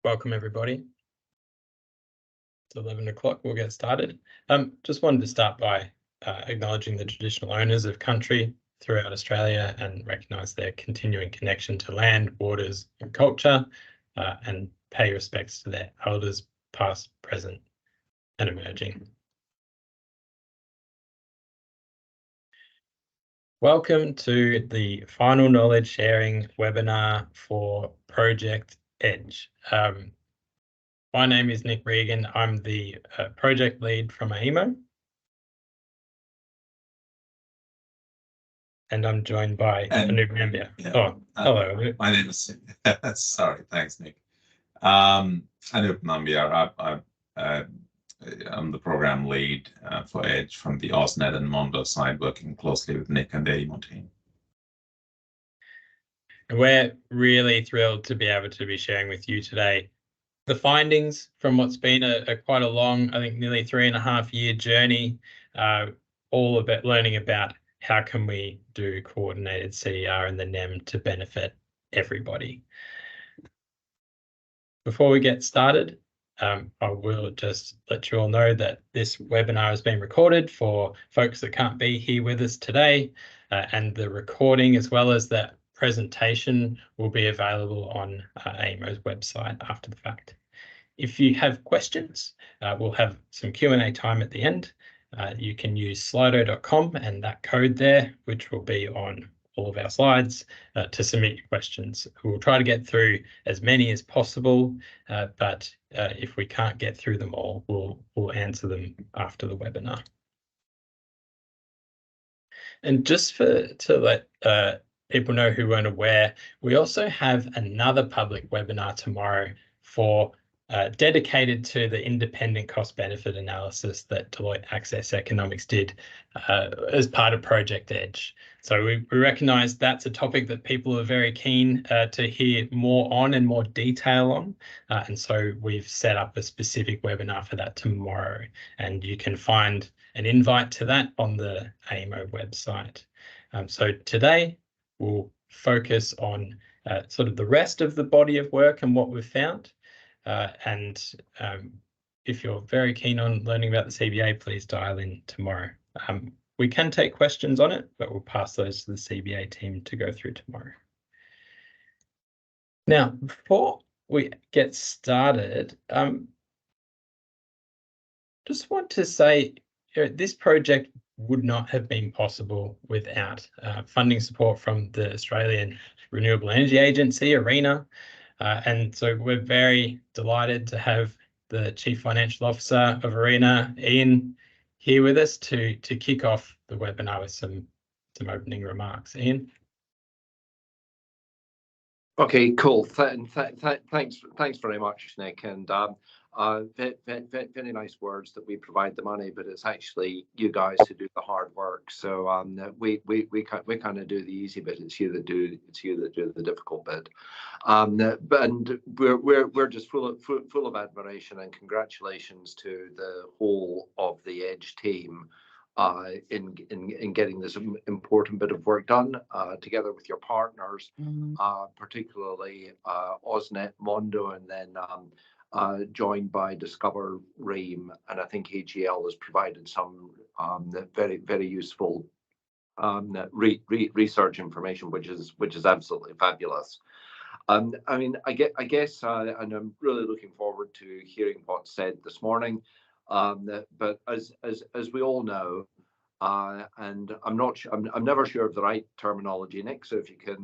Welcome everybody. It's 11 o'clock, we'll get started. Just wanted to start by acknowledging the traditional owners of country throughout Australia and recognise their continuing connection to land, waters and culture, and pay respects to their elders past, present and emerging. Welcome to the final knowledge sharing webinar for Project Edge. My name is Nick Regan. I'm the project lead from AEMO. And I'm joined by Anoop Nambiar. Yeah. Hello, Anoop. My name is, sorry, thanks, Nick. Anoop Nambiar. I'm the program lead for Edge from the AusNet and Mondo side, working closely with Nick and the AEMO team. We're really thrilled to be able to be sharing with you today the findings from what's been a quite a long, I think nearly 3.5 year journey, all about learning about how can we do coordinated CDR and the NEM to benefit everybody. Before we get started, I will just let you all know that this webinar has been recorded for folks that can't be here with us today, and the recording as well as the presentation will be available on AEMO's website after the fact. If you have questions, we'll have some Q&A time at the end. You can use slido.com and that code there, which will be on all of our slides, to submit your questions. We'll try to get through as many as possible, but if we can't get through them all, we'll answer them after the webinar. And just to let people know who weren't aware, we also have another public webinar tomorrow for dedicated to the independent cost benefit analysis that Deloitte Access Economics did as part of Project Edge. So we recognise that's a topic that people are very keen to hear more on and more detail on. And so we've set up a specific webinar for that tomorrow. And you can find an invite to that on the AEMO website. So today we'll focus on sort of the rest of the body of work and what we've found. If you're very keen on learning about the CBA, please dial in tomorrow. We can take questions on it, but we'll pass those to the CBA team to go through tomorrow. Now, before we get started, just want to say this project would not have been possible without funding support from the Australian Renewable Energy Agency, ARENA. And so we're very delighted to have the Chief Financial Officer of ARENA, Ian, here with us to kick off the webinar with some opening remarks. Ian? Okay, cool. Thanks very much, Nick. And very nice words that we provide the money, but it's actually you guys who do the hard work. So we kind of do the easy bit. It's you that do the difficult bit. And we're just full of admiration and congratulations to the whole of the Edge team in getting this important bit of work done together with your partners, particularly AusNet, Mondo, and then joined by Discover, Ream, and I think AGL has provided some very useful research information, which is absolutely fabulous. I mean, I guess, and I'm really looking forward to hearing what's said this morning. But as we all know, and I'm never sure of the right terminology, Nick. So if you can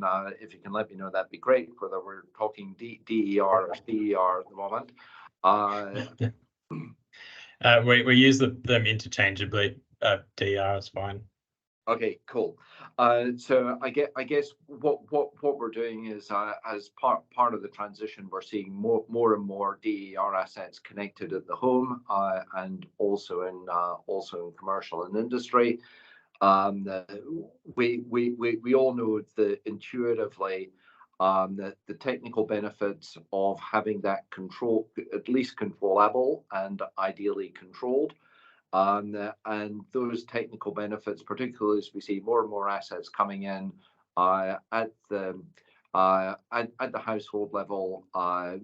let me know, that'd be great. Whether we're talking DER or CER at the moment. We use them interchangeably. DER is fine. Okay, cool. So I guess what we're doing is as part of the transition, we're seeing more and more DER assets connected at the home and also in commercial and industry. We all know that intuitively the technical benefits of having that control, at least controllable and ideally controlled. And those technical benefits, particularly as we see more and more assets coming in at the at the household level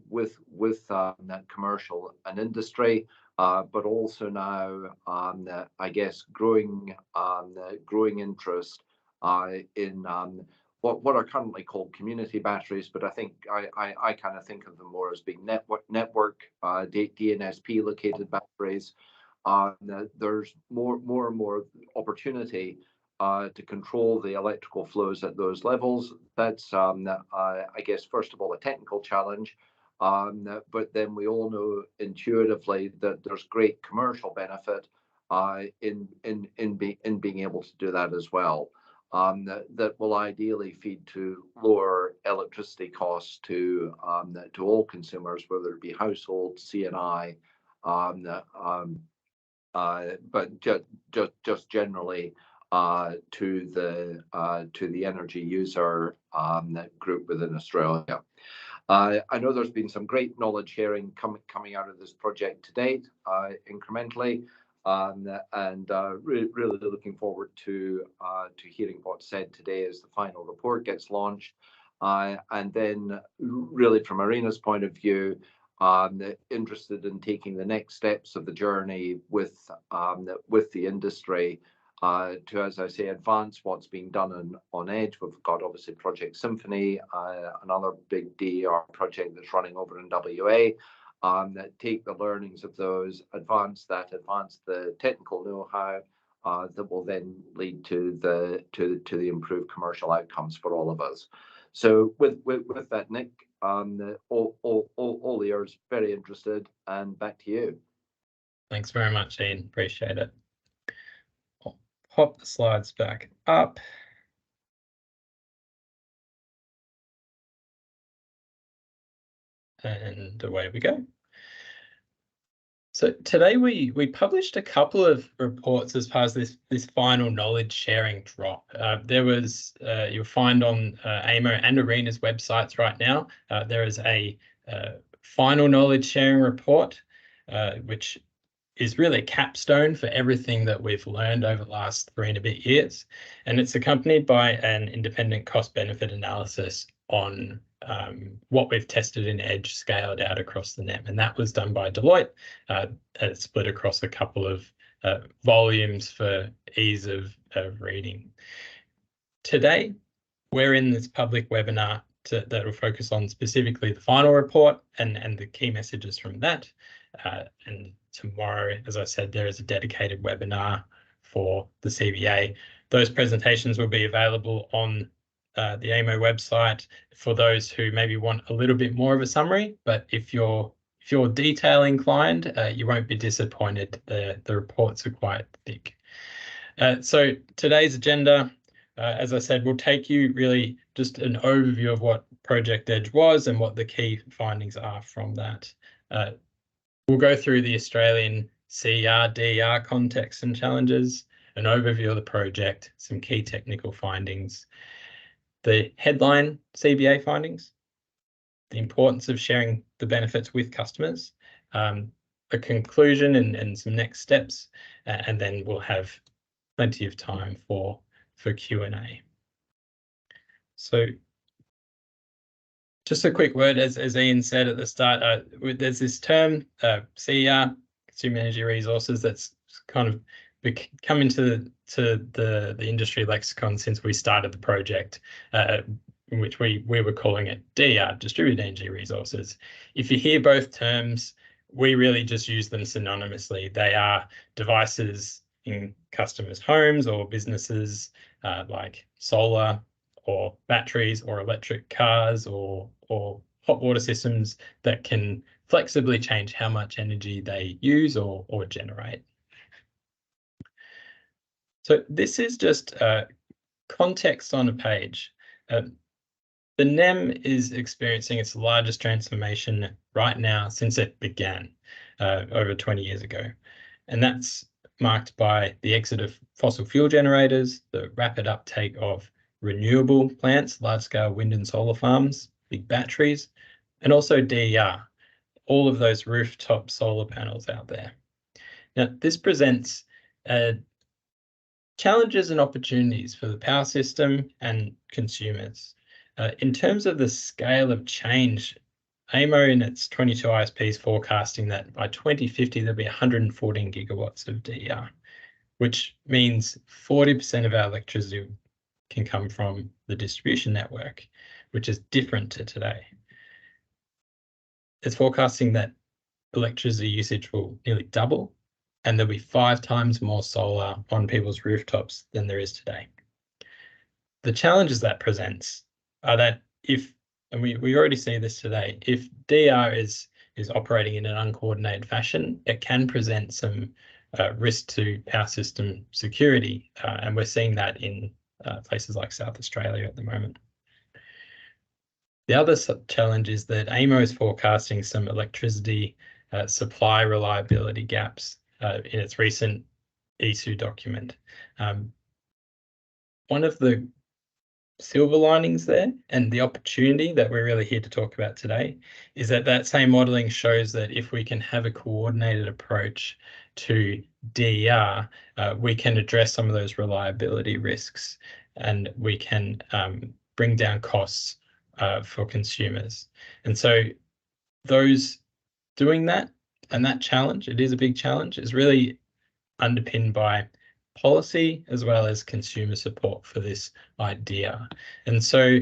with that commercial and industry, but also now I guess growing interest in what are currently called community batteries, but I think I kind of think of them more as being network DNSP located batteries. There's more and more opportunity to control the electrical flows at those levels. That's I guess first of all a technical challenge, but then we all know intuitively that there's great commercial benefit in being able to do that as well. That will ideally feed to lower electricity costs to all consumers, whether it be household, C&I, but just generally to the energy user group within Australia. I know there's been some great knowledge sharing coming out of this project to date, incrementally. And really looking forward to hearing what's said today as the final report gets launched. And then really from ARENA's point of view, interested in taking the next steps of the journey with the industry to, as I say, advance what's being done on Edge. We've got obviously Project Symphony, another big DER project that's running over in WA. That take the learnings of those, advance the technical know-how that will then lead to the improved commercial outcomes for all of us. So with that, Nick, all ears, very interested, and back to you. Thanks very much, Ian. Appreciate it. I'll pop the slides back up. And away we go. So today we published a couple of reports as part of this final knowledge sharing drop. There was you'll find on AEMO and ARENA's websites right now. There is a final knowledge sharing report, which is really a capstone for everything that we've learned over the last 3 and a bit years, and it's accompanied by an independent cost benefit analysis on what we've tested in Edge scaled out across the NEM, and that was done by Deloitte. It's split across a couple of volumes for ease of reading. Today, we're in this public webinar that will focus on specifically the final report and the key messages from that. And tomorrow, as I said, there is a dedicated webinar for the CBA. Those presentations will be available on the AEMO website for those who maybe want a little bit more of a summary, but if you're detail inclined, you won't be disappointed. The reports are quite thick. So today's agenda, as I said, will take you really just an overview of what Project Edge was and what the key findings are from that. We'll go through the Australian CER, DER context and challenges, an overview of the project, some key technical findings, the headline CBA findings, the importance of sharing the benefits with customers, a conclusion and some next steps, and then we'll have plenty of time for Q&A. So just a quick word, as Ian said at the start, there's this term, CER, Consumer Energy Resources, that's kind of come into the industry lexicon since we started the project, in which we were calling it DER, Distributed Energy Resources. If you hear both terms, we really just use them synonymously. They are devices in customers' homes or businesses, like solar or batteries or electric cars or hot water systems that can flexibly change how much energy they use or generate. So this is just context on a page. The NEM is experiencing its largest transformation right now since it began over 20 years ago. And that's marked by the exit of fossil fuel generators, the rapid uptake of renewable plants, large-scale wind and solar farms, big batteries, and also DER, all of those rooftop solar panels out there. Now, this presents challenges and opportunities for the power system and consumers. In terms of the scale of change, AEMO in its 22 ISP is forecasting that by 2050 there'll be 114 gigawatts of DER, which means 40% of our electricity can come from the distribution network, which is different to today. It's forecasting that electricity usage will nearly double, and there'll be 5 times more solar on people's rooftops than there is today. The challenges that presents are that and we already see this today, if DER is operating in an uncoordinated fashion, it can present some risk to power system security, and we're seeing that in places like South Australia at the moment. The other challenge is that AEMO is forecasting some electricity supply reliability gaps in its recent ESOO document. One of the silver linings there, and the opportunity that we're really here to talk about today, is that same modelling shows that if we can have a coordinated approach to DER, we can address some of those reliability risks, and we can bring down costs for consumers. And so those doing that, and that challenge, it is a big challenge, is really underpinned by policy as well as consumer support for this idea. And so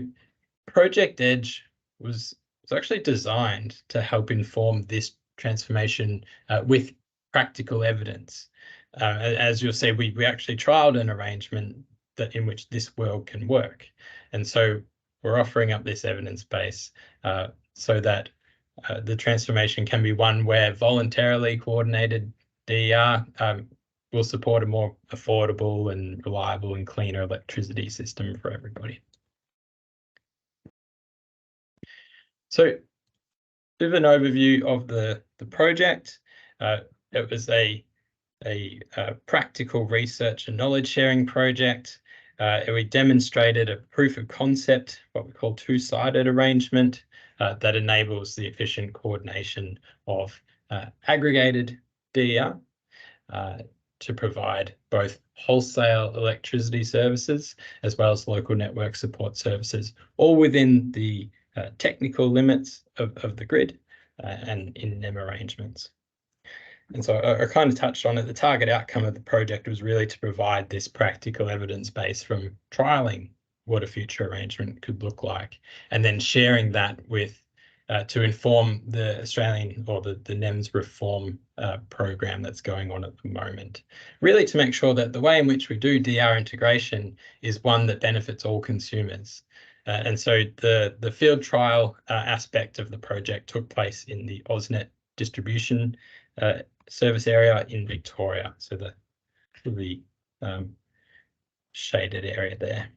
Project Edge was actually designed to help inform this transformation with practical evidence. As you'll see, we actually trialed an arrangement in which this world can work. And so we're offering up this evidence base so that the transformation can be one where voluntarily coordinated DER will support a more affordable and reliable and cleaner electricity system for everybody. So, a bit of an overview of the project. It was a practical research and knowledge sharing project. We demonstrated a proof of concept, what we call two-sided arrangement, that enables the efficient coordination of aggregated DER to provide both wholesale electricity services as well as local network support services, all within the technical limits of the grid and in NEM arrangements. And so I kind of touched on it. The target outcome of the project was really to provide this practical evidence base from trialling what a future arrangement could look like, and then sharing that with to inform the Australian or the NEMS reform program that's going on at the moment, really to make sure that the way in which we do DER integration is one that benefits all consumers. And so the field trial aspect of the project took place in the AusNet distribution service area in Victoria, so the shaded area there.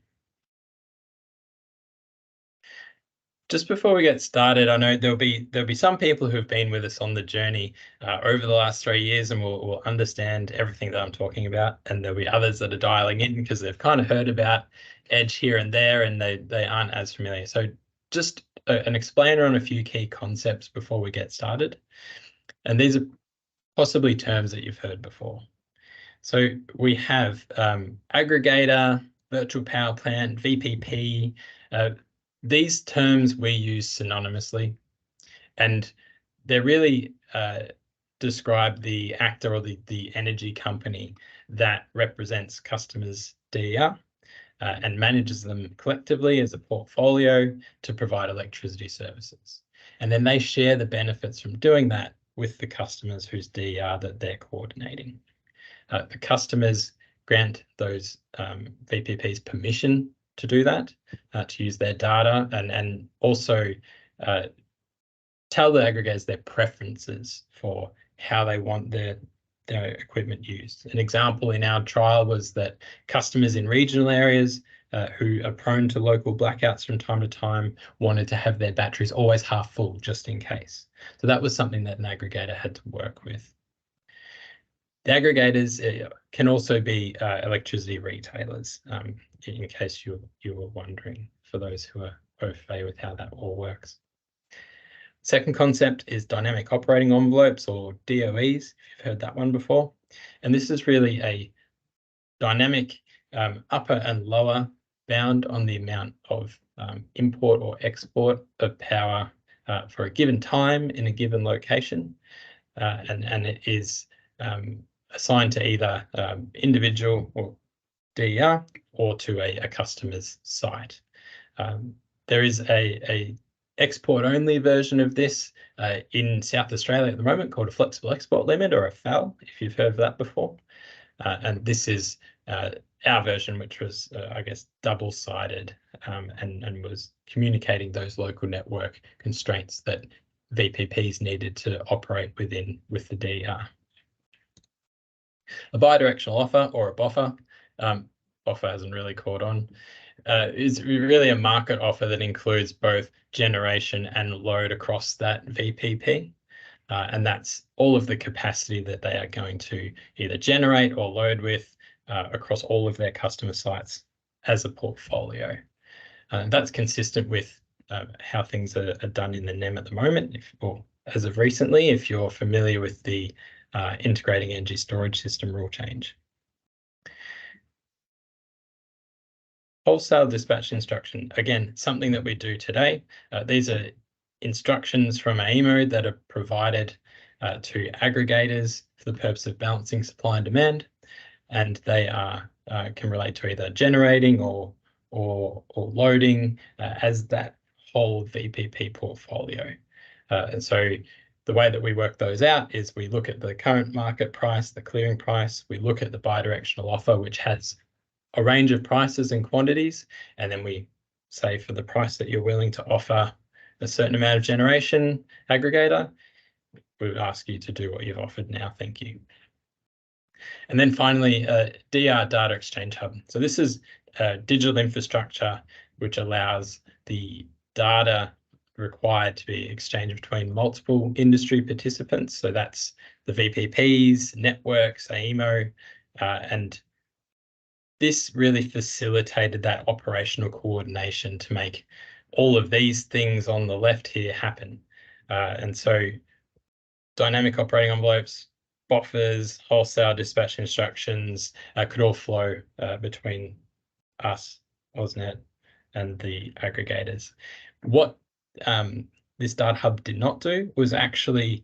Just before we get started, I know there'll be some people who have been with us on the journey over the last 3 years and will understand everything that I'm talking about, and there'll be others that are dialing in because they've kind of heard about Edge here and there and they aren't as familiar. So just an explainer on a few key concepts before we get started. And these are possibly terms that you've heard before. So we have aggregator, virtual power plant, VPP. These terms we use synonymously, and they really describe the actor or the energy company that represents customers' DER and manages them collectively as a portfolio to provide electricity services. And then they share the benefits from doing that with the customers whose DER that they're coordinating. The customers grant those VPPs permission to do that, to use their data, and also tell the aggregators their preferences for how they want their equipment used. An example in our trial was that customers in regional areas who are prone to local blackouts from time to time wanted to have their batteries always half full just in case. So that was something that an aggregator had to work with. The aggregators can also be electricity retailers, in case you were wondering, for those who are au fait with how that all works. Second concept is dynamic operating envelopes, or DOEs, if you've heard that one before. And this is really a dynamic upper and lower bound on the amount of import or export of power for a given time in a given location, and it is assigned to either individual or DER or to a customer's site. There is a export-only version of this in South Australia at the moment called a flexible export limit, or a FAL, if you've heard of that before. And this is our version, which was, I guess, double-sided and was communicating those local network constraints that VPPs needed to operate within with the DER. A bidirectional offer, or a BOFR, BOFR hasn't really caught on, is really a market offer that includes both generation and load across that VPP. And that's all of the capacity that they are going to either generate or load with across all of their customer sites as a portfolio. That's consistent with how things are done in the NEM at the moment, or as of recently, if you're familiar with the Integrating Energy Storage System rule change. Wholesale dispatch instruction, again, something that we do today. These are instructions from AEMO that are provided to aggregators for the purpose of balancing supply and demand, and they are can relate to either generating or loading as that whole VPP portfolio. And so the way that we work those out is we look at the current market price, the clearing price, we look at the bidirectional offer, which has a range of prices and quantities, and then we say for the price that you're willing to offer a certain amount of generation, aggregator, we would ask you to do what you've offered now. Thank you. And then finally, DR Data Exchange Hub. So this is digital infrastructure which allows the data required to be exchanged between multiple industry participants. So that's the VPPs, networks, AEMO, and this really facilitated that operational coordination to make all of these things on the left here happen. And so dynamic operating envelopes, BOFRs, wholesale dispatch instructions could all flow between us, AusNet, and the aggregators. What this Data Hub did not do was actually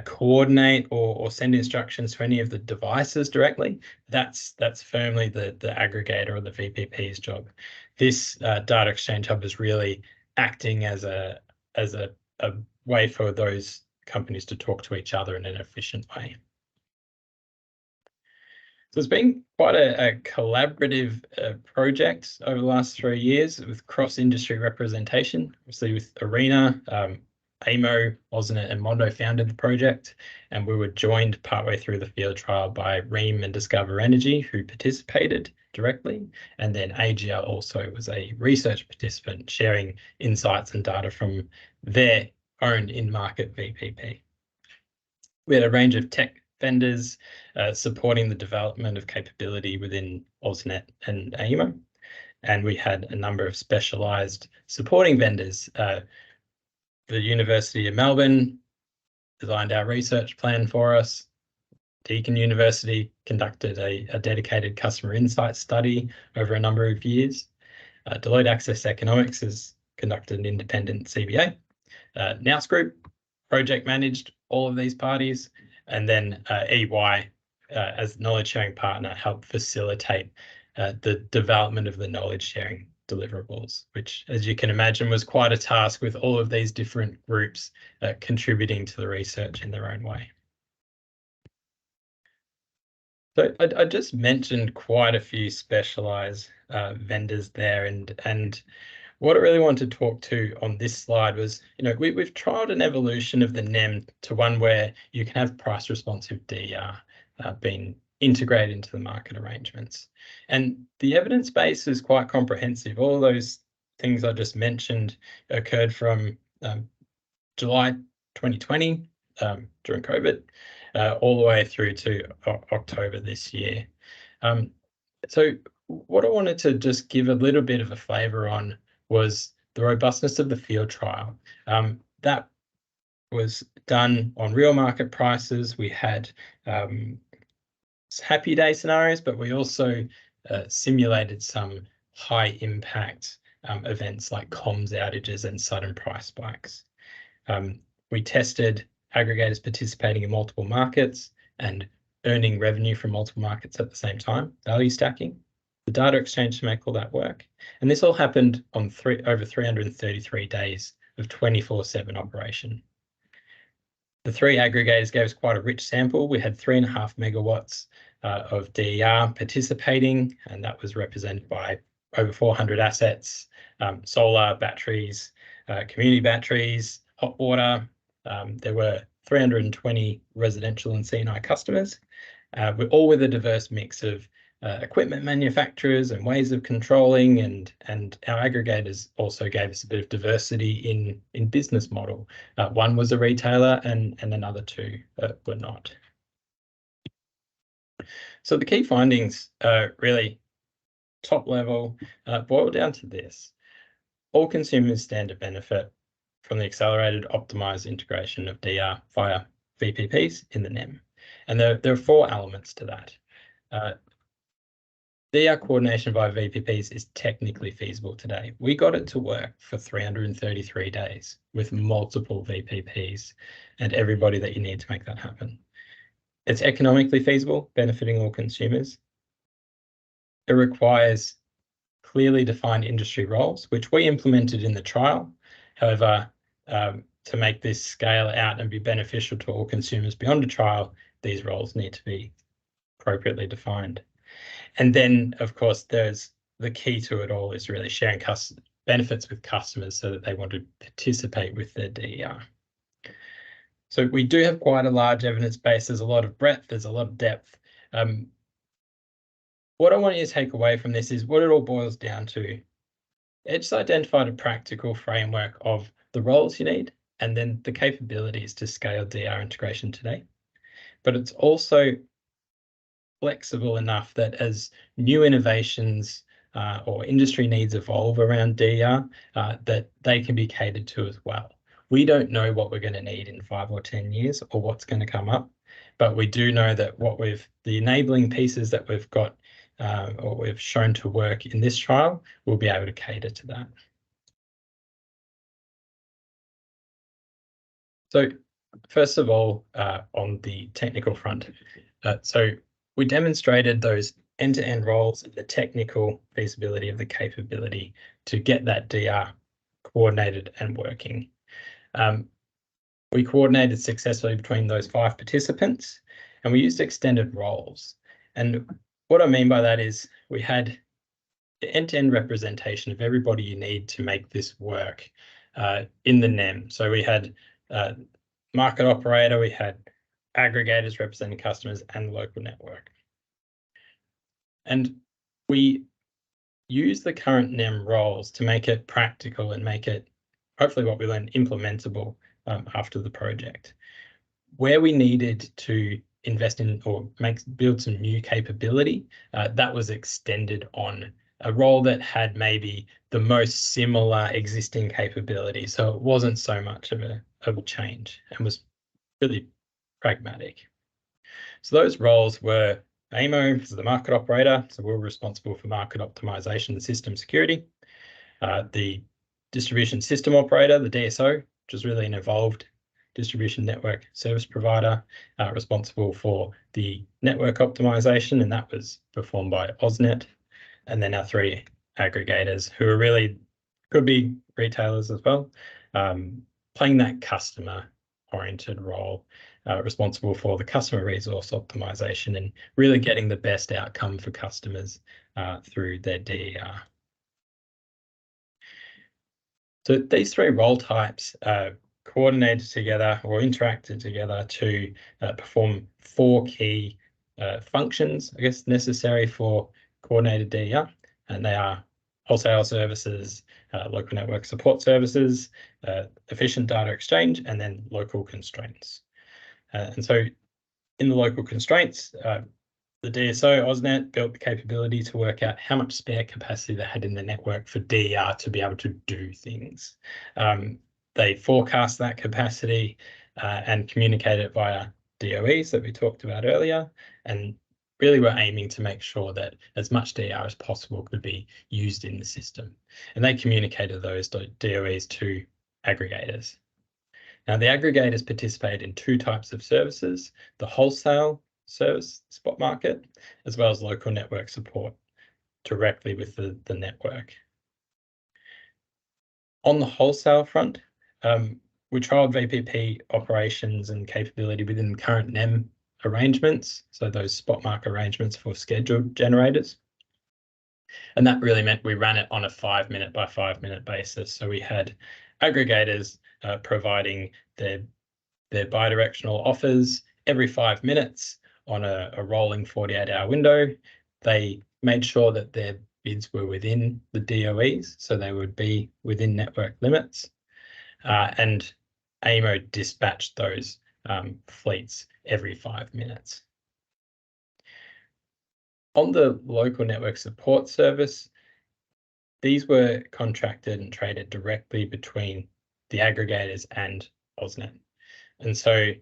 coordinate or send instructions to any of the devices directly. That's firmly the aggregator or the VPP's job. This Data Exchange Hub is really acting as a way for those companies to talk to each other in an efficient way. So it's been quite a collaborative project over the last 3 years with cross-industry representation. Obviously with ARENA, AEMO, AusNet and Mondo founded the project, and we were joined partway through the field trial by Ream and Discover Energy, who participated directly, and then AGL also was a research participant sharing insights and data from their own in-market VPP. We had a range of tech vendors supporting the development of capability within AusNet and AEMO, and we had a number of specialised supporting vendors. The University of Melbourne designed our research plan for us. Deakin University conducted a dedicated customer insight study over a number of years. Deloitte Access Economics has conducted an independent CBA. Nous Group project managed all of these parties, and then EY as knowledge sharing partner helped facilitate the development of the knowledge sharing deliverables, which, as you can imagine, was quite a task with all of these different groups contributing to the research in their own way. So I just mentioned quite a few specialised vendors there, and what I really wanted to talk to on this slide was, we've tried an evolution of the NEM to one where you can have price responsive DER being integrated into the market arrangements. And the evidence base is quite comprehensive. All those things I just mentioned occurred from July 2020 during COVID all the way through to October this year. So what I wanted to just give a little bit of a flavour on was the robustness of the field trial. That was done on real market prices. We had happy day scenarios, but we also simulated some high impact events like comms outages and sudden price spikes. We tested aggregators participating in multiple markets and earning revenue from multiple markets at the same time, value stacking, the data exchange to make all that work. And this all happened on over 333 days of 24/7 operation. The three aggregators gave us quite a rich sample. We had 3.5 megawatts of DER participating, and that was represented by over 400 assets, solar, batteries, community batteries, hot water. There were 320 residential and C&I customers, all with a diverse mix of equipment manufacturers and ways of controlling, and our aggregators also gave us a bit of diversity in business model. One was a retailer and another two were not. So the key findings really top level boil down to this. All consumers stand to benefit from the accelerated optimized integration of DR via VPPs in the NEM. And there are 4 elements to that. DR coordination via VPPs is technically feasible today. We got it to work for 333 days with multiple VPPs and everybody that you need to make that happen. It's economically feasible, benefiting all consumers. It requires clearly defined industry roles, which we implemented in the trial. However, to make this scale out and be beneficial to all consumers beyond a trial, these roles need to be appropriately defined. And then, of course, there's the key to it all is really sharing benefits with customers so that they want to participate with their DER. So we do have quite a large evidence base. There's a lot of breadth, there's a lot of depth. What I want you to take away from this is what it all boils down to. It's identified a practical framework of the roles you need and then the capabilities to scale DR integration today. But it's also flexible enough that as new innovations or industry needs evolve around DER, that they can be catered to as well. We don't know what we're going to need in 5 or 10 years or what's going to come up, but we do know that the enabling pieces that we've got or we've shown to work in this trial, we'll be able to cater to that. So first of all, on the technical front, so we demonstrated those end-to-end roles and the technical feasibility of the capability to get that DR coordinated and working. We coordinated successfully between those 5 participants, and we used extended roles. And what I mean by that is we had the end-to-end representation of everybody you need to make this work in the NEM. So we had market operator, we had aggregators representing customers and local network. And we use the current NEM roles to make it practical and make it, hopefully what we learned, implementable after the project. Where we needed to invest in or build some new capability, that was extended on a role that had maybe the most similar existing capability. So it wasn't so much of a change and was really pragmatic. So those roles were AMO, so the market operator, so we're responsible for market optimization and system security. The distribution system operator, the DSO, which is really an evolved distribution network service provider, responsible for the network optimization, and that was performed by AusNet. And then our 3 aggregators, who are really could be retailers as well, playing that customer-oriented role, responsible for the customer resource optimization and really getting the best outcome for customers through their DER. So these 3 role types coordinated together or interacted together to perform 4 key functions, I guess, necessary for coordinated DER, and they are wholesale services, local network support services, efficient data exchange, and then local constraints. And so in the local constraints, the DSO, AusNet, built the capability to work out how much spare capacity they had in the network for DER to be able to do things. They forecast that capacity and communicate it via DOEs that we talked about earlier, and really were aiming to make sure that as much DER as possible could be used in the system. And they communicated those DOEs to aggregators. Now, the aggregators participate in two types of services, the wholesale service spot market, as well as local network support directly with the network. On the wholesale front, we trialed VPP operations and capability within current NEM arrangements, so those spot market arrangements for scheduled generators. And that really meant we ran it on a 5-minute by 5-minute basis. So we had aggregators providing their bidirectional offers every 5 minutes on a rolling 48-hour window. They made sure that their bids were within the DOEs, so they would be within network limits. And AEMO dispatched those fleets every 5 minutes. On the local network support service, these were contracted and traded directly between the aggregators and AusNet. And so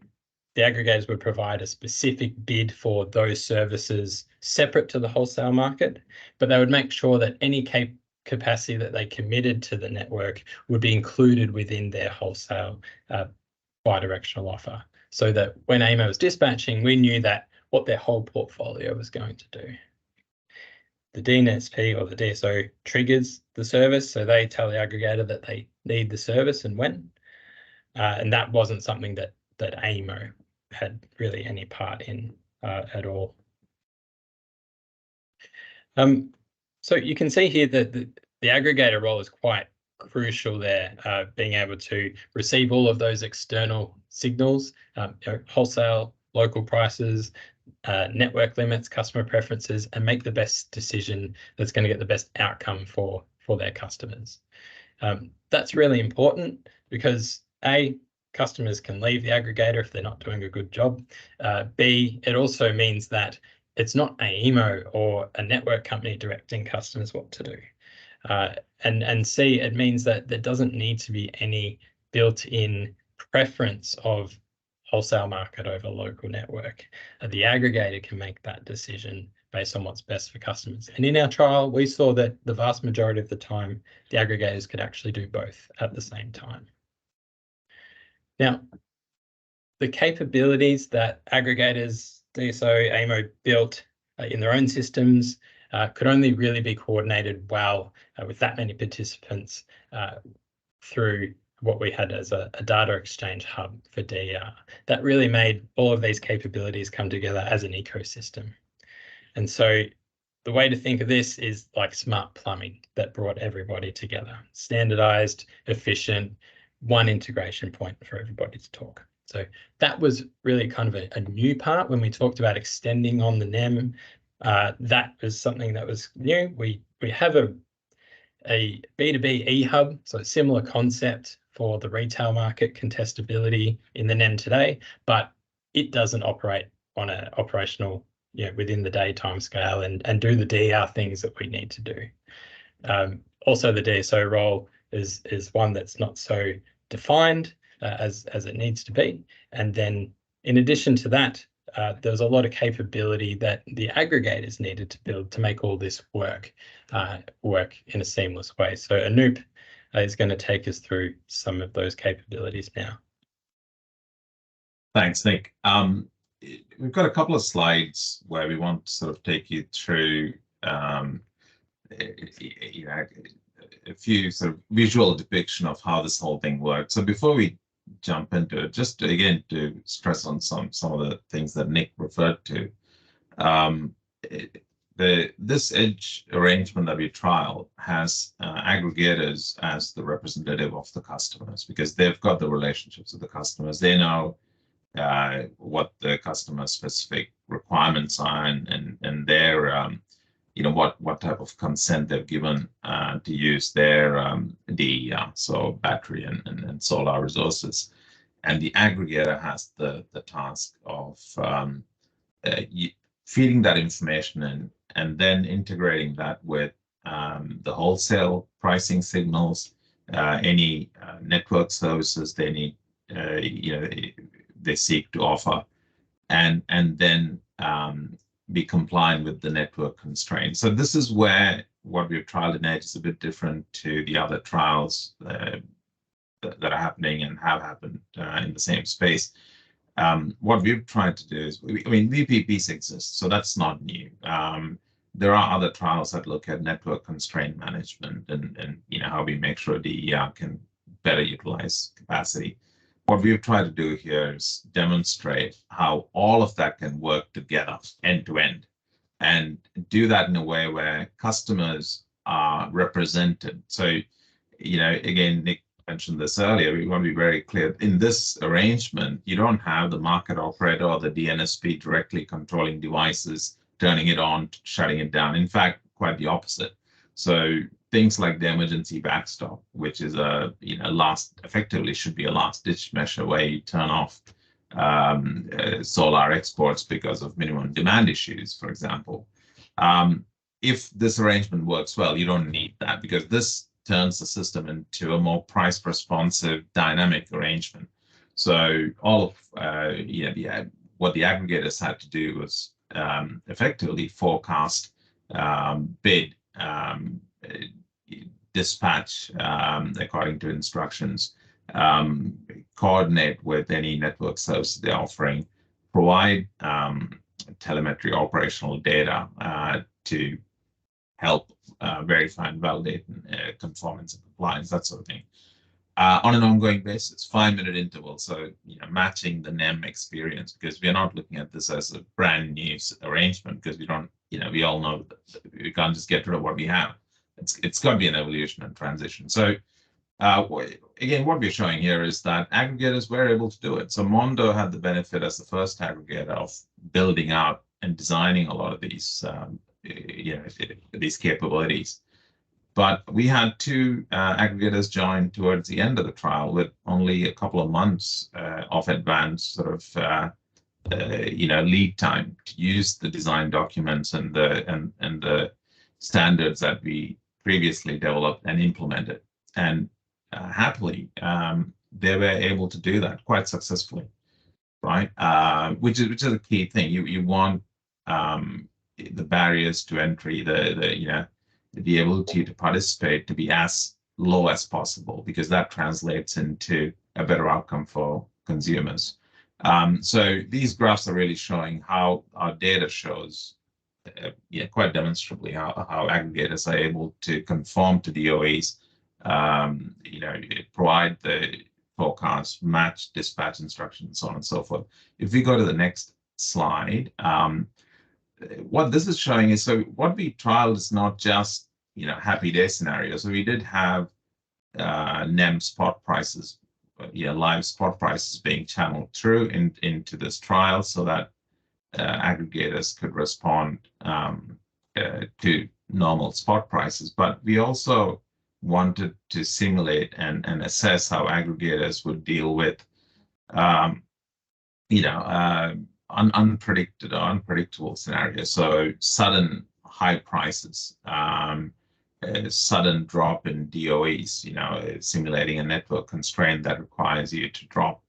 the aggregators would provide a specific bid for those services separate to the wholesale market, but they would make sure that any capacity that they committed to the network would be included within their wholesale bidirectional offer, so that when AEMO was dispatching, we knew that what their whole portfolio was going to do. The DNSP or the DSO triggers the service, so they tell the aggregator that they need the service and when. And that wasn't something that AEMO had really any part in at all. So you can see here that the aggregator role is quite crucial there, being able to receive all of those external signals, wholesale, local prices, network limits, customer preferences, and make the best decision that's going to get the best outcome for their customers. That's really important because A, customers can leave the aggregator if they're not doing a good job. B, it also means that it's not AEMO or a network company directing customers what to do. And C, it means that there doesn't need to be any built-in preference of wholesale market over local network. The aggregator can make that decision based on what's best for customers. And in our trial, we saw that the vast majority of the time, the aggregators could actually do both at the same time. Now, the capabilities that aggregators, DSO, AEMO built in their own systems could only really be coordinated well with that many participants through what we had as a data exchange hub for DER. That really made all of these capabilities come together as an ecosystem. And so the way to think of this is like smart plumbing that brought everybody together, standardized, efficient, one integration point for everybody to talk. So that was really kind of a new part when we talked about extending on the NEM. That was something that was new. We have a B2B eHub, so a similar concept for the retail market contestability in the NEM today, but it doesn't operate on an operational, within the day time scale and do the DER things that we need to do. Also, the DSO role is one that's not so defined as it needs to be. And then in addition to that, there's a lot of capability that the aggregators needed to build to make all this work in a seamless way. So Anoop is going to take us through some of those capabilities now. Thanks, Nick. We've got a couple of slides where we want to sort of take you through a few sort of visual depiction of how this whole thing works. So before we jump into it, just again to stress on some of the things that Nick referred to. This edge arrangement that we trial has aggregators as the representative of the customers because they've got the relationships with the customers. They know what the customer specific requirements are and their what type of consent they've given to use their DER, so battery and solar resources. And the aggregator has the task of feeding that information in and then integrating that with the wholesale pricing signals, any network services they need, they seek to offer, and then be compliant with the network constraints. So this is where what we've trialed in Edge is a bit different to the other trials that are happening and have happened in the same space. What we've tried to do is, I mean, VPPs exist, so that's not new. There are other trials that look at network constraint management and how we make sure DER can better utilize capacity. What we've tried to do here is demonstrate how all of that can work together end to end, and do that in a way where customers are represented. So, again, Nick mentioned this earlier, we want to be very clear. In this arrangement, you don't have the market operator or the DNSP directly controlling devices, turning it on, shutting it down. In fact, quite the opposite. So things like the emergency backstop, which is effectively should be a last ditch measure where you turn off solar exports because of minimum demand issues, for example. If this arrangement works well, you don't need that, because this turns the system into a more price responsive dynamic arrangement. So all of what the aggregators had to do was effectively forecast, bid, dispatch according to instructions, coordinate with any network service they're offering, provide telemetry operational data to help verify and validate conformance and compliance, that sort of thing, on an ongoing basis, 5-minute intervals. So, matching the NEM experience, because we are not looking at this as a brand new arrangement, because we don't, we all know that we can't just get rid of what we have. It's got to be an evolution and transition. So, again, what we're showing here is that aggregators were able to do it. So Mondo had the benefit as the first aggregator of building out and designing a lot of these these capabilities. But we had 2 aggregators join towards the end of the trial with only a couple of months of advanced sort of lead time to use the design documents and the standards that we previously developed and implemented. And happily, they were able to do that quite successfully, right? Which is a key thing. You want the barriers to entry, the ability to participate to be as low as possible, because that translates into a better outcome for consumers. So these graphs are really showing how our data shows, quite demonstrably, how aggregators are able to conform to DOEs, provide the forecast, match dispatch instructions, so on and so forth. If we go to the next slide, what this is showing is, so what we trialed is not just happy day scenarios. So we did have NEM spot prices, live spot prices being channeled through into this trial, so that aggregators could respond to normal spot prices. But we also wanted to simulate and assess how aggregators would deal with unpredictable scenarios. So sudden high prices, sudden drop in DOEs, simulating a network constraint that requires you to drop,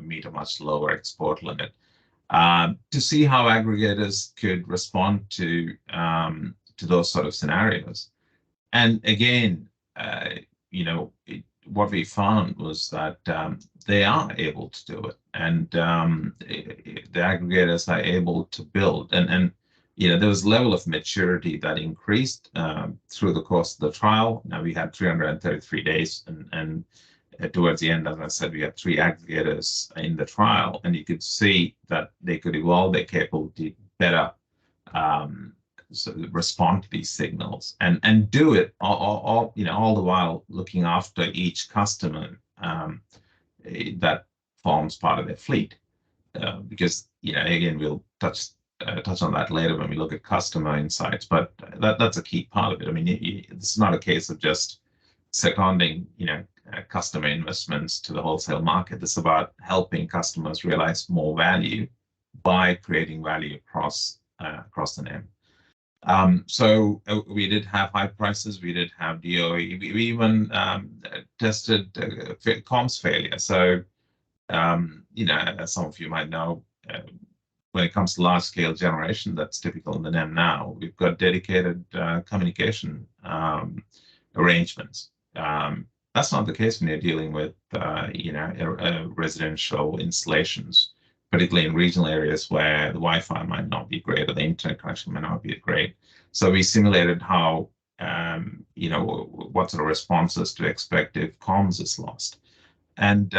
meet a much lower export limit, to see how aggregators could respond to those sort of scenarios. And again, what we found was that they are able to do it, and the aggregators are able to build, and there was a level of maturity that increased through the course of the trial. Now we had 333 days, and towards the end, as I said, we had 3 aggregators in the trial, and you could see that they could evolve their capability better, respond to these signals, and do it all the while looking after each customer that forms part of their fleet, because again, we'll touch on that later when we look at customer insights, but that's a key part of it. I mean, it's not a case of just seconding customer investments to the wholesale market. It's about helping customers realize more value by creating value across the NEM. So we did have high prices, we did have DOE, we even tested comms failure. So, as some of you might know, when it comes to large-scale generation, that's typical in the NEM now. We've got dedicated communication arrangements. That's not the case when you're dealing with, residential installations, particularly in regional areas where the Wi-Fi might not be great or the internet connection might not be great. So we simulated how, what sort of responses to expect if comms is lost. And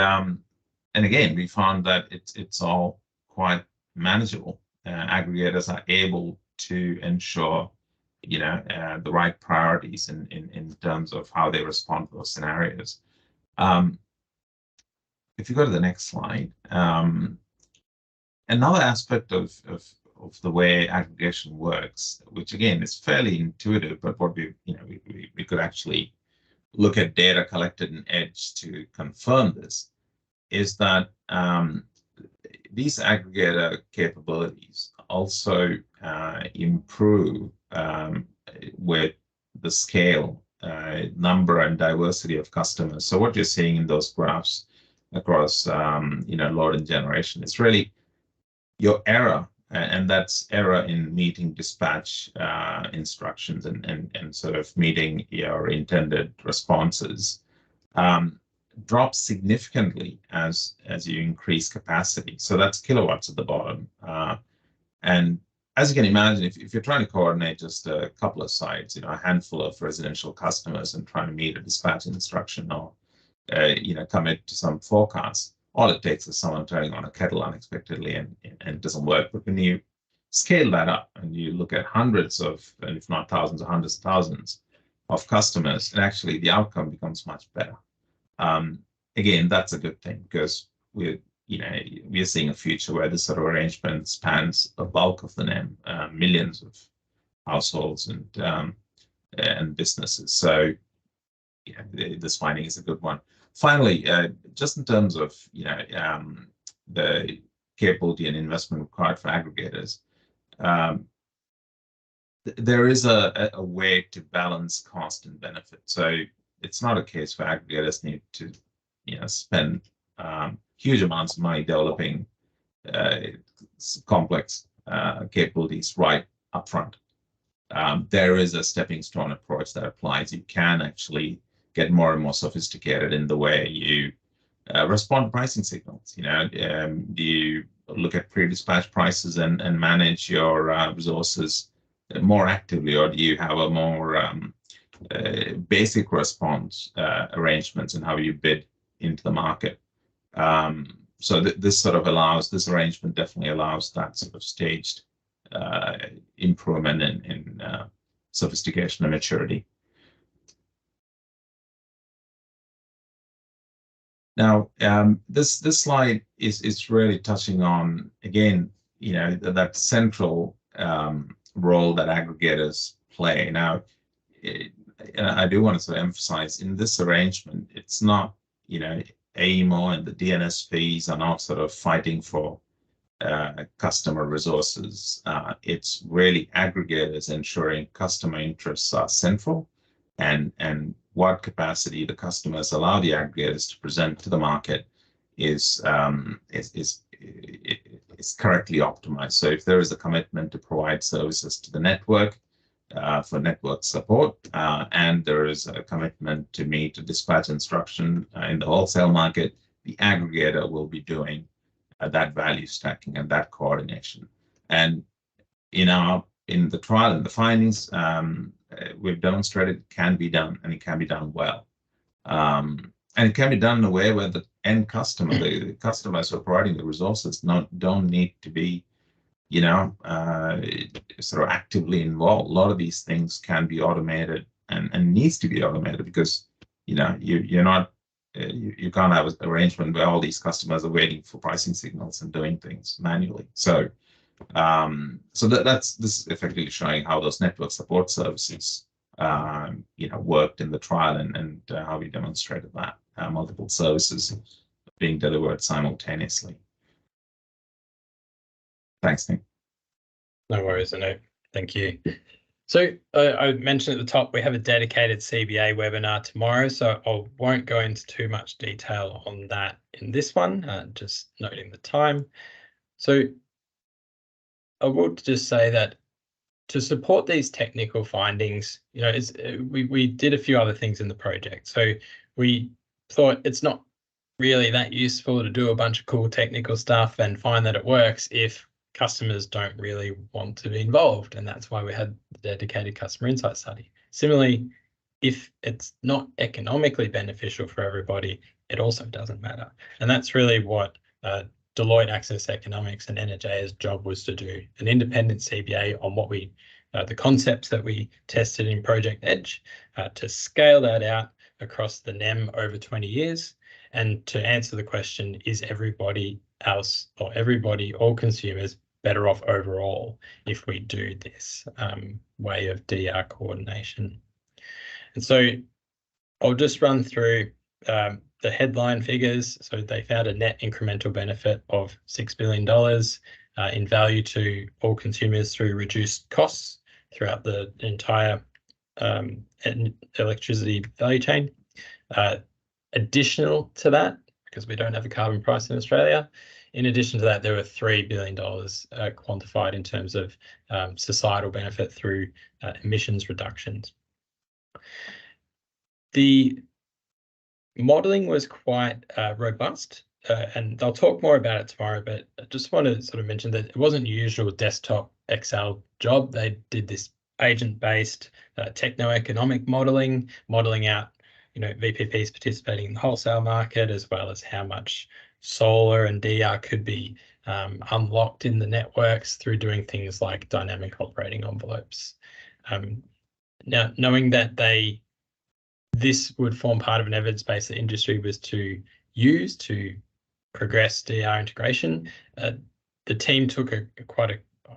again, we found that it's all quite manageable. Aggregators are able to ensure, the right priorities in terms of how they respond to those scenarios. If you go to the next slide, another aspect of the way aggregation works, which again is fairly intuitive, but what we could actually look at data collected in Edge to confirm this, is that these aggregator capabilities also improve with the scale, number, and diversity of customers. So what you're seeing in those graphs across, load and generation, is really your error, and that's error in meeting dispatch instructions and sort of meeting your intended responses. Drops significantly as you increase capacity. So that's kilowatts at the bottom. And as you can imagine, if you're trying to coordinate just a couple of sites, a handful of residential customers and trying to meet a dispatch instruction or, commit to some forecast, all it takes is someone turning on a kettle unexpectedly and it doesn't work. But when you scale that up and you look at hundreds of, and if not thousands or hundreds of thousands of customers, and actually the outcome becomes much better. Again, that's a good thing because we're seeing a future where this sort of arrangement spans a bulk of the NEM, millions of households and businesses. So, this finding is a good one. Finally, just in terms of the capability and investment required for aggregators, there is a way to balance cost and benefit. So it's not a case where aggregators need to, spend huge amounts of money developing complex capabilities right up front. There is a stepping stone approach that applies. You can actually get more and more sophisticated in the way you respond to pricing signals. You look at pre-dispatch prices and manage your resources more actively, or do you have a more basic response arrangements in how you bid into the market? So this arrangement definitely allows that sort of staged improvement in sophistication and maturity. Now, this slide is really touching on, again, that central role that aggregators play. Now, I do want to sort of emphasize in this arrangement, it's not, AEMO and the DNSPs are not sort of fighting for customer resources. It's really aggregators ensuring customer interests are central, and what capacity the customers allow the aggregators to present to the market is correctly optimized. So if there is a commitment to provide services to the network for network support, and there is a commitment to meet a dispatch instruction in the wholesale market, the aggregator will be doing that value stacking and that coordination. And in the trial and the findings, we've demonstrated it can be done, and it can be done well. And it can be done in a way where the end customer, the customers who are providing the resources, don't need to be, sort of actively involved. A lot of these things can be automated and needs to be automated because, you're not, you can't have an arrangement where all these customers are waiting for pricing signals and doing things manually. So, this is effectively showing how those network support services, worked in the trial and how we demonstrated that multiple services being delivered simultaneously. Thanks, Nick. No worries, Anoop. Thank you. So I mentioned at the top, we have a dedicated CBA webinar tomorrow, so I won't go into too much detail on that in this one, just noting the time. So I will just say that to support these technical findings, we did a few other things in the project. So we thought it's not really that useful to do a bunch of cool technical stuff and find that it works if customers don't really want to be involved. And that's why we had the dedicated customer insight study. Similarly, if it's not economically beneficial for everybody, it also doesn't matter. And that's really what Deloitte Access Economics and NHA's job was to do, an independent CBA on what the concepts that we tested in Project Edge, to scale that out across the NEM over 20 years, and to answer the question, is everybody else or all consumers better off overall if we do this way of DER coordination? And so I'll just run through the headline figures. So they found a net incremental benefit of $6 billion in value to all consumers through reduced costs throughout the entire electricity value chain. Additional to that, because we don't have a carbon price in Australia, in addition to that, there were $3 billion quantified in terms of societal benefit through emissions reductions. The modelling was quite robust, and I'll talk more about it tomorrow, but I just want to sort of mention that it wasn't usual desktop Excel job. They did this agent-based techno-economic modelling out VPPs participating in the wholesale market, as well as how much solar and DER could be unlocked in the networks through doing things like dynamic operating envelopes. Now, knowing that this would form part of an evidence base the industry was to use to progress DER integration, the team took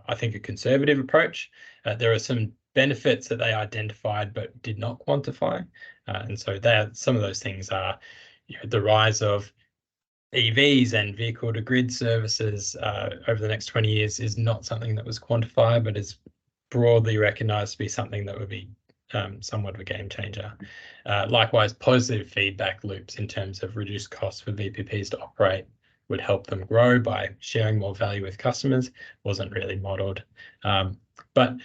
I think a conservative approach. There are some benefits that they identified but did not quantify, and so some of those things are the rise of EVs and vehicle to grid services over the next 20 years is not something that was quantified, but is broadly recognised to be something that would be somewhat of a game changer. Likewise, positive feedback loops in terms of reduced costs for VPPs to operate would help them grow by sharing more value with customers, wasn't really modelled. But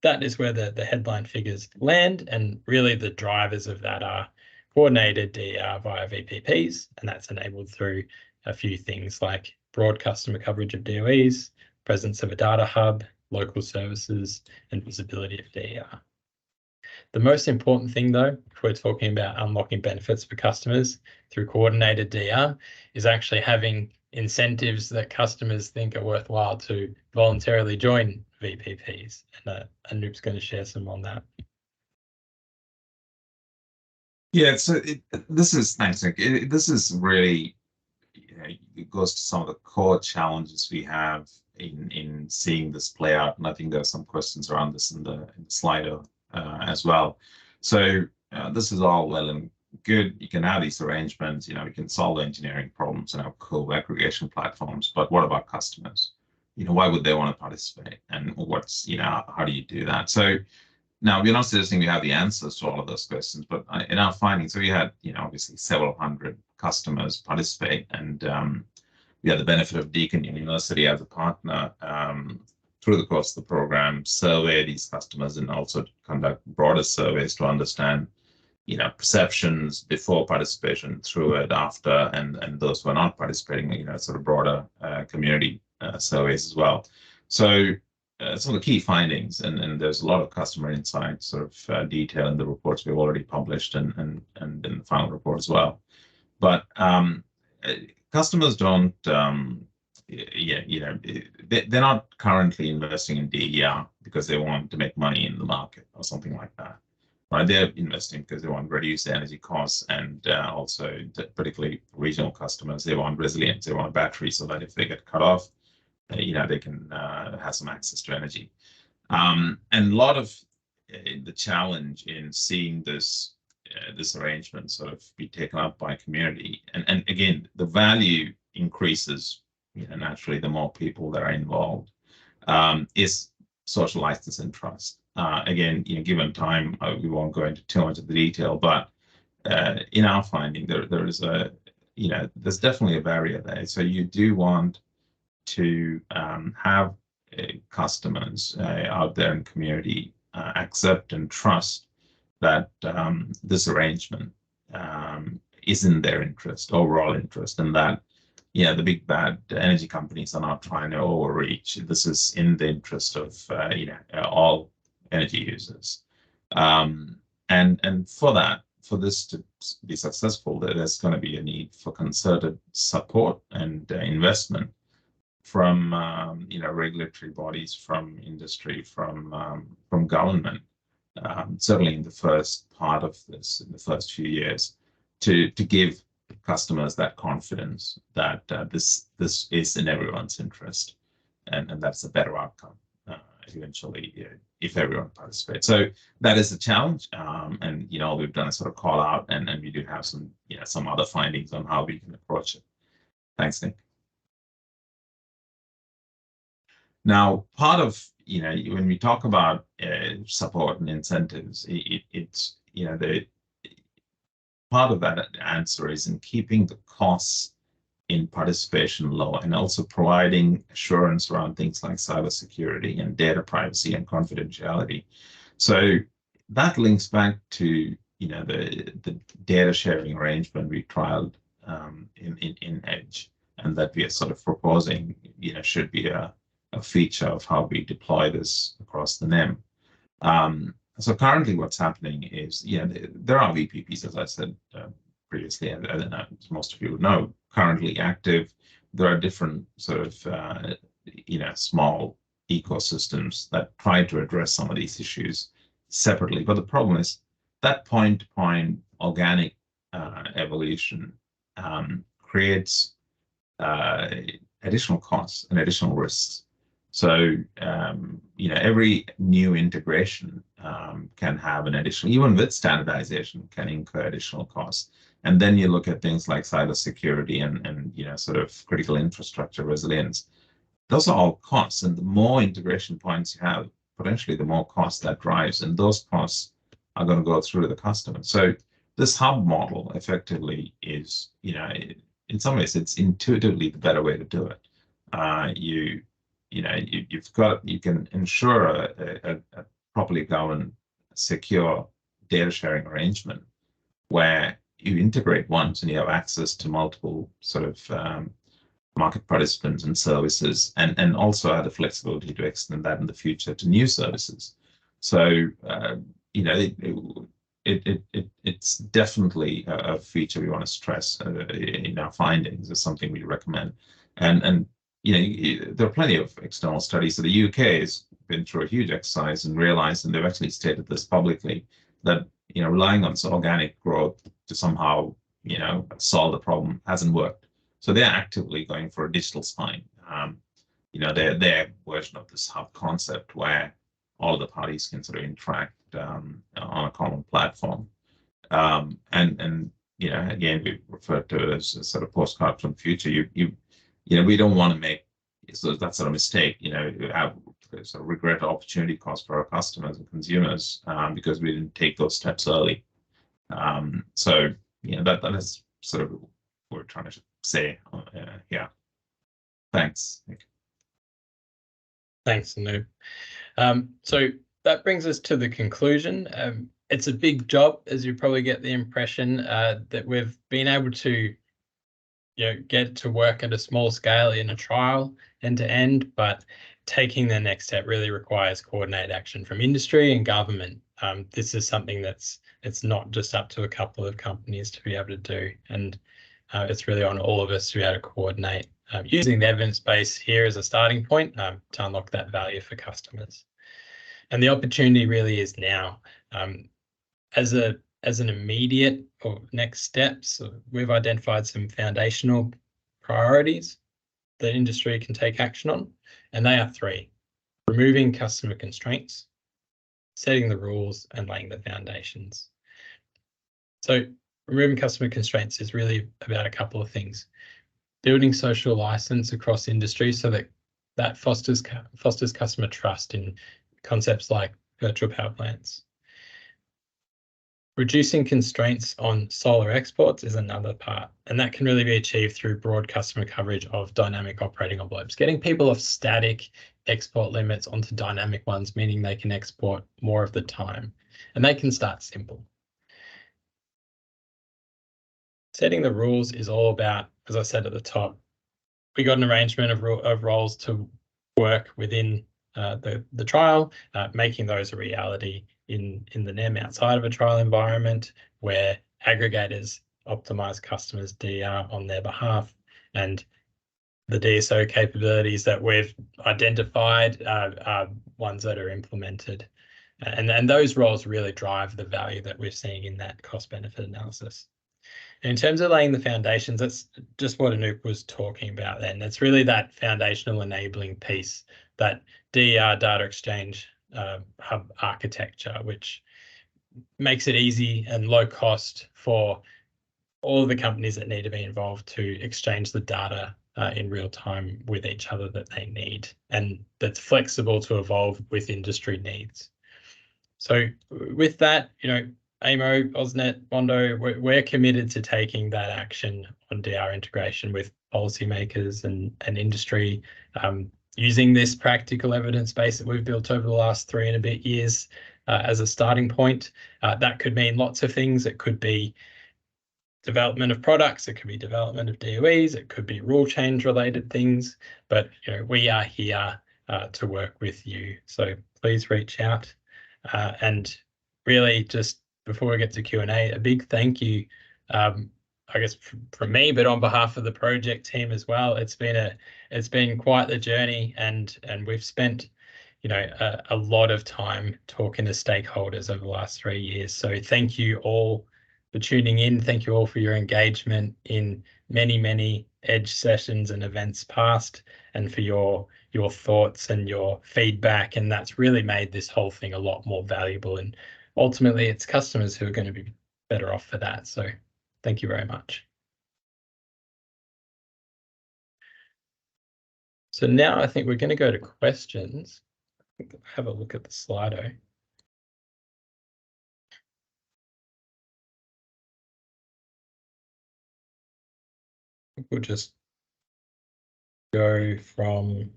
that is where the headline figures land, and really the drivers of that are coordinated DER via VPPs, and that's enabled through a few things like broad customer coverage of DOEs, presence of a data hub, local services, and visibility of DER. The most important thing, though, if we're talking about unlocking benefits for customers through coordinated DER, is actually having incentives that customers think are worthwhile to voluntarily join VPPs. And Anoop's going to share some on that. Yeah, so thanks, Nick. This is really, it goes to some of the core challenges we have in seeing this play out. And I think there are some questions around this in the Slido as well. So this is all well and good. You can have these arrangements, we can solve engineering problems in our co-aggregation platforms, but what about customers? Why would they want to participate? And how do you do that? So now we're not suggesting we have the answers to all of those questions, but in our findings, we had, obviously several hundred customers participate, and we had the benefit of Deakin University as a partner through the course of the program, survey these customers and also conduct broader surveys to understand, perceptions before participation, through it, after, and those who are not participating, sort of broader community surveys as well. So some of the key findings, and there's a lot of customer insight sort of detail in the reports we've already published and in the final report as well. But customers don't, they're not currently investing in DER because they want to make money in the market or something like that. Right? They're investing because they want to reduce energy costs, and also, particularly regional customers, they want resilience. They want a battery so that if they get cut off, they can have some access to energy. And a lot of the challenge in seeing this arrangement sort of be taken up by community, and again, the value increases, naturally, the more people that are involved, is social license and trust. Again, given time, we won't go into too much of the detail, but in our finding, there is there's definitely a barrier there. So you do want to have customers out there in community accept and trust that this arrangement is in their interest, overall interest, and that the big bad energy companies are not trying to overreach. This is in the interest of all energy users, and for this to be successful, there's going to be a need for concerted support and investment from regulatory bodies, from industry, from government. Certainly in the first part of this, in the first few years, to give customers that confidence that this is in everyone's interest, and that's a better outcome eventually if everyone participates. So that is a challenge, and all we've done is sort of call out, and we do have some other findings on how we can approach it. Thanks, Nick. Now, part of when we talk about support and incentives, it's the part of that answer is in keeping the costs in participation low, and also providing assurance around things like cybersecurity and data privacy and confidentiality. So that links back to the data sharing arrangement we trialed in Edge, and that we are sort of proposing should be a feature of how we deploy this across the NEM. So currently what's happening is, there are VPPs, as I said previously, and as most of you would know, currently active. There are different sort of, small ecosystems that try to address some of these issues separately. But the problem is that point-to-point organic evolution creates additional costs and additional risks. So, every new integration can have an additional, even with standardization, can incur additional costs. And then you look at things like cybersecurity and sort of critical infrastructure resilience. Those are all costs, and the more integration points you have, potentially the more cost that drives, and those costs are going to go through to the customer. So this hub model effectively is, in some ways, it's intuitively the better way to do it. You can ensure a properly governed, secure data sharing arrangement where you integrate once and you have access to multiple sort of market participants and services, and also have the flexibility to extend that in the future to new services. So it's definitely a feature we want to stress in our findings. It's something we recommend, and there are plenty of external studies. So the UK has been through a huge exercise and realized, and they've actually stated this publicly, that relying on organic growth to somehow solve the problem hasn't worked. So they're actively going for a digital spine. Their version of this hub concept where all of the parties can sort of interact on a common platform. And again, we refer to it as a sort of postcard from the future. We don't want to make that sort of mistake, have sort of regret opportunity cost for our customers and consumers because we didn't take those steps early. So that is sort of what we're trying to say here. Thanks, Nick. Thanks, Anup. So that brings us to the conclusion. It's a big job, as you probably get the impression, that we've been able to get it to work at a small scale in a trial end to end, but taking the next step really requires coordinated action from industry and government. This is something it's not just up to a couple of companies to be able to do, and it's really on all of us to be able to coordinate using the evidence base here as a starting point to unlock that value for customers. And the opportunity really is now. As an immediate or next steps, we've identified some foundational priorities that industry can take action on, and they are three: removing customer constraints, setting the rules, and laying the foundations. So removing customer constraints is really about a couple of things: building social license across industry so that fosters customer trust in concepts like virtual power plants. Reducing constraints on solar exports is another part, and that can really be achieved through broad customer coverage of dynamic operating envelopes. Getting people off static export limits onto dynamic ones, meaning they can export more of the time, and they can start simple. Setting the rules is all about, as I said at the top, we got an arrangement of roles to work within the trial, making those a reality in the NEM outside of a trial environment where aggregators optimize customers' DER on their behalf, and the DSO capabilities that we've identified are ones that are implemented. And those roles really drive the value that we're seeing in that cost benefit analysis. And in terms of laying the foundations, that's just what Anoop was talking about then. It's really that foundational enabling piece, that DER data exchange hub architecture, which makes it easy and low cost for all of the companies that need to be involved to exchange the data in real time with each other that they need, and that's flexible to evolve with industry needs. So with that, AEMO, AusNet, Mondo, we're committed to taking that action on DR integration with policymakers and industry, using this practical evidence base that we've built over the last 3 and a bit years as a starting point. That could mean lots of things. It could be development of products, it could be development of DOEs, it could be rule change related things, but we are here to work with you. So please reach out. And really, just before we get to Q&A, a big thank you, I guess from me, but on behalf of the project team as well. It's been quite the journey, and we've spent a lot of time talking to stakeholders over the last 3 years. So thank you all for tuning in. Thank you all for your engagement in many Edge sessions and events past, and for your thoughts and your feedback. And that's really made this whole thing a lot more valuable. And ultimately, it's customers who are going to be better off for that. So thank you very much. So now I think we're going to go to questions. Have a look at the Slido. We'll just go from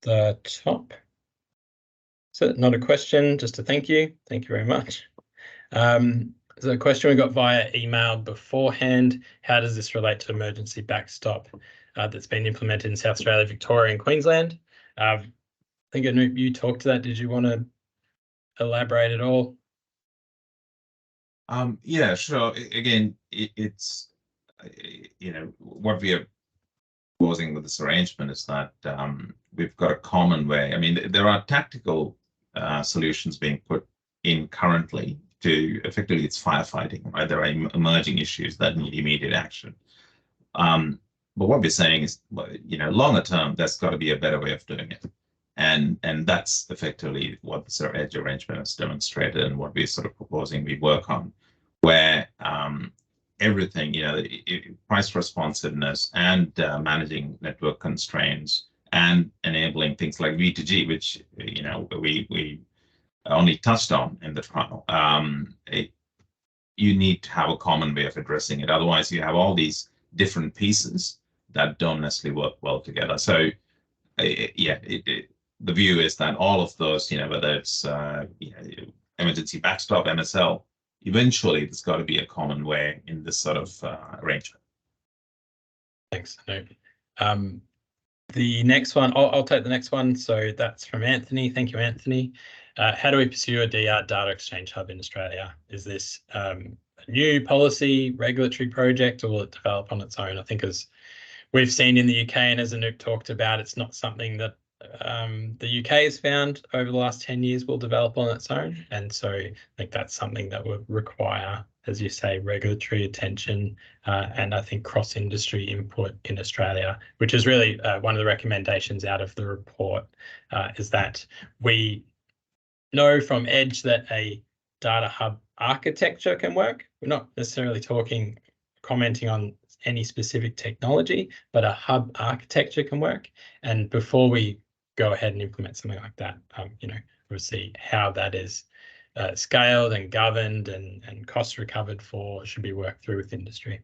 the top. So not a question, just a thank you. Thank you very much. So a question we got via email beforehand: how does this relate to emergency backstop that's been implemented in South Australia, Victoria, and Queensland? I think Anoop, you talked to that. Did you want to elaborate at all? Yeah, sure. Again, it's what we are proposing with this arrangement is that we've got a common way. I mean, there are tactical solutions being put in currently to effectively it's firefighting, right? There are emerging issues that need immediate action. But what we're saying is, longer term, there's got to be a better way of doing it. And that's effectively what the Edge arrangement has demonstrated, and what we're sort of proposing we work on, where everything, price responsiveness and managing network constraints and enabling things like V2G, which we only touched on in the trial. You need to have a common way of addressing it. Otherwise, you have all these different pieces that don't necessarily work well together. So, the view is that all of those, whether it's emergency backstop, MSL, eventually there's got to be a common way in this sort of arrangement. Thanks, Anoop. The next one, I'll take the next one. So that's from Anthony. Thank you, Anthony. How do we pursue a DR data exchange hub in Australia? Is this a new policy, regulatory project, or will it develop on its own? I think as we've seen in the UK, and as Anoop talked about, it's not something that the UK has found over the last 10 years will develop on its own. And so I think that's something that would require, as you say, regulatory attention and I think cross-industry input in Australia, which is really one of the recommendations out of the report, is that we know from Edge that a data hub architecture can work. We're not necessarily commenting on any specific technology, but a hub architecture can work. And before we go ahead and implement something like that, we'll see how that is scaled and governed and costs recovered for should be worked through with industry.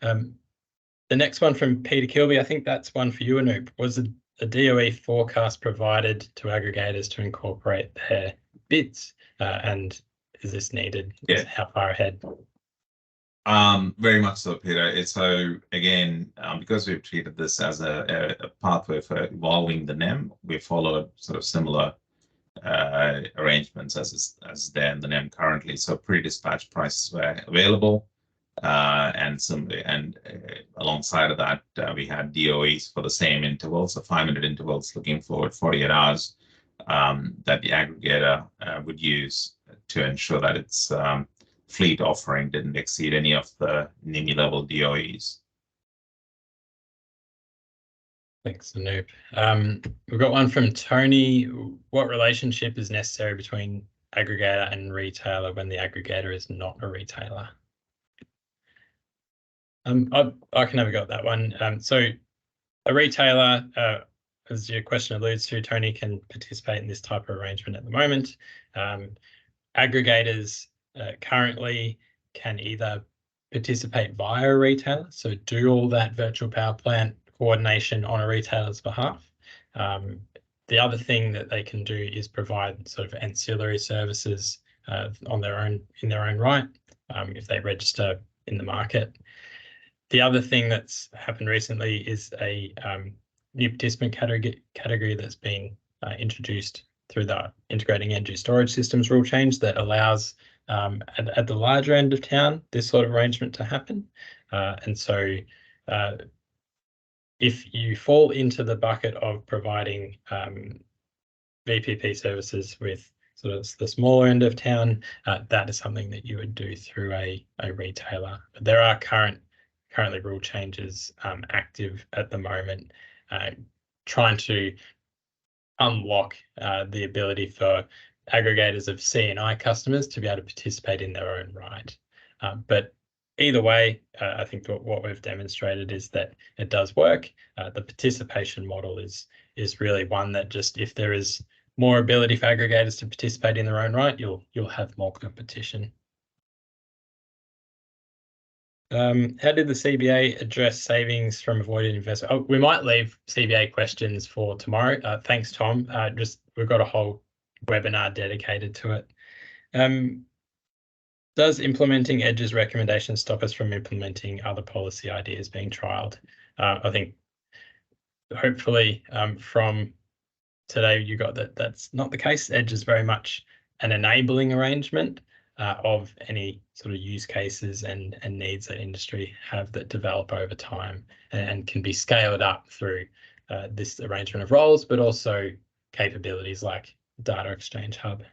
The next one from Peter Kilby, I think that's one for you, Anoop. Was a DOE forecast provided to aggregators to incorporate their bids? And is this needed? Yeah. How far ahead? Very much so, Peter. So again, because we've treated this as a pathway for evolving the NEM, we followed sort of similar arrangements as there in the NEM currently. So pre-dispatch prices were available, and alongside of that, we had DOEs for the same intervals, so 5-minute intervals looking forward 48 hours, that the aggregator would use to ensure that its fleet offering didn't exceed any of the NIMI level DOEs. Thanks, Anoop. We've got one from Tony. What relationship is necessary between aggregator and retailer when the aggregator is not a retailer? I can have a go at that one. So a retailer, as your question alludes to, Tony, can participate in this type of arrangement at the moment. Aggregators currently can either participate via a retailer, so do all that virtual power plant coordination on a retailer's behalf. The other thing that they can do is provide sort of ancillary services in their own right, if they register in the market. The other thing that's happened recently is a new participant category that's been introduced through the Integrating Energy Storage Systems rule change that allows at the larger end of town this sort of arrangement to happen. And so if you fall into the bucket of providing VPP services with sort of the smaller end of town, that is something that you would do through a retailer. But there are currently rule changes active at the moment, trying to unlock the ability for aggregators of C&I customers to be able to participate in their own right. But either way, I think what we've demonstrated is that it does work. The participation model is really one that just, if there is more ability for aggregators to participate in their own right, you'll have more competition. How did the CBA address savings from avoided investment? Oh, we might leave CBA questions for tomorrow. Thanks, Tom. We've got a whole webinar dedicated to it. Does implementing EDGE's recommendations stop us from implementing other policy ideas being trialled? I think hopefully from today you got that that's not the case. EDGE is very much an enabling arrangement of any sort of use cases and needs that industry have that develop over time and can be scaled up through this arrangement of roles, but also capabilities like Data Exchange Hub.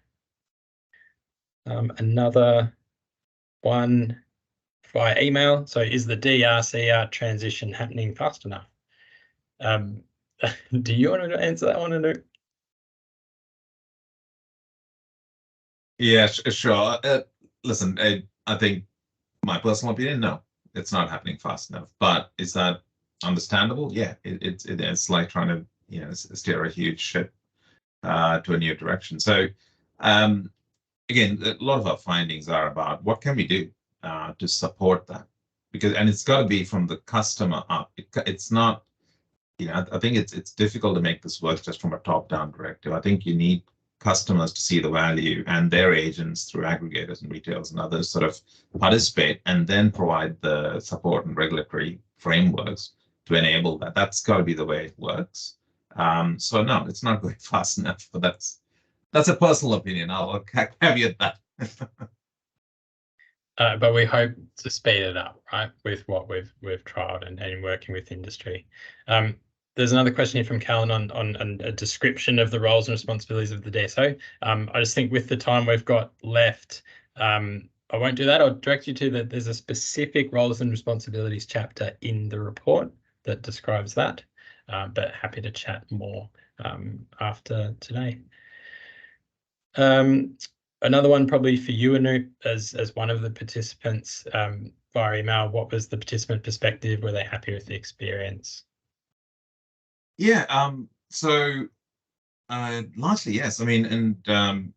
Another one via email. So is the DRCR transition happening fast enough? Do you want to answer that one, Anoop? Yeah, sure. Listen, I think my personal opinion, no, it's not happening fast enough. But is that understandable? Yeah, it's like trying to steer a huge ship to a new direction. So again, a lot of our findings are about what can we do to support that, and it's got to be from the customer up. It's not, I think it's difficult to make this work just from a top-down directive. I think you need customers to see the value and their agents through aggregators and retailers and others sort of participate and then provide the support and regulatory frameworks to enable that. That's got to be the way it works. So no, it's not going fast enough, but that's a personal opinion. I'll caveat that. But we hope to speed it up, right, with what we've trialed and working with industry. There's another question here from Callan on a description of the roles and responsibilities of the DSO. I just think with the time we've got left, I won't do that. I'll direct you to there's a specific roles and responsibilities chapter in the report that describes that, but happy to chat more after today. Another one probably for you, Anoop, as one of the participants via email. What was the participant perspective? Were they happy with the experience? Yeah, so largely yes. I mean, and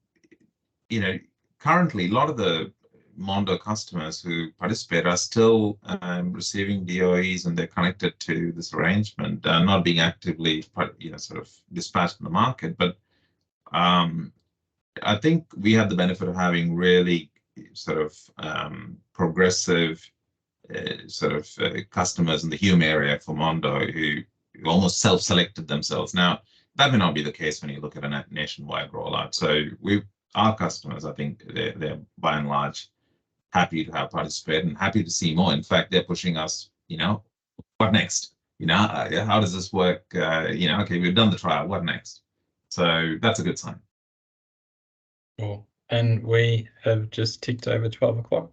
currently a lot of the Mondo customers who participate are still receiving DOEs, and they're connected to this arrangement, not being actively, sort of dispatched in the market. But I think we have the benefit of having really sort of progressive customers in the Hume area for Mondo who almost self-selected themselves. Now, that may not be the case when you look at a nationwide rollout. So our customers, I think they're by and large happy to have participated and happy to see more. In fact, they're pushing us, what next? How does this work? Okay, we've done the trial, what next? So that's a good sign. Cool. And we have just ticked over 12 o'clock.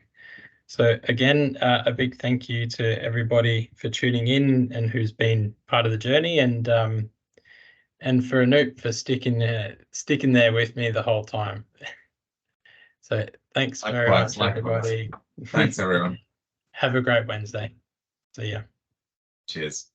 So again, a big thank you to everybody for tuning in and who's been part of the journey, and for Anoop for sticking there with me the whole time. So thanks very much, everybody. Thanks, everyone. Have a great Wednesday. See ya. Cheers.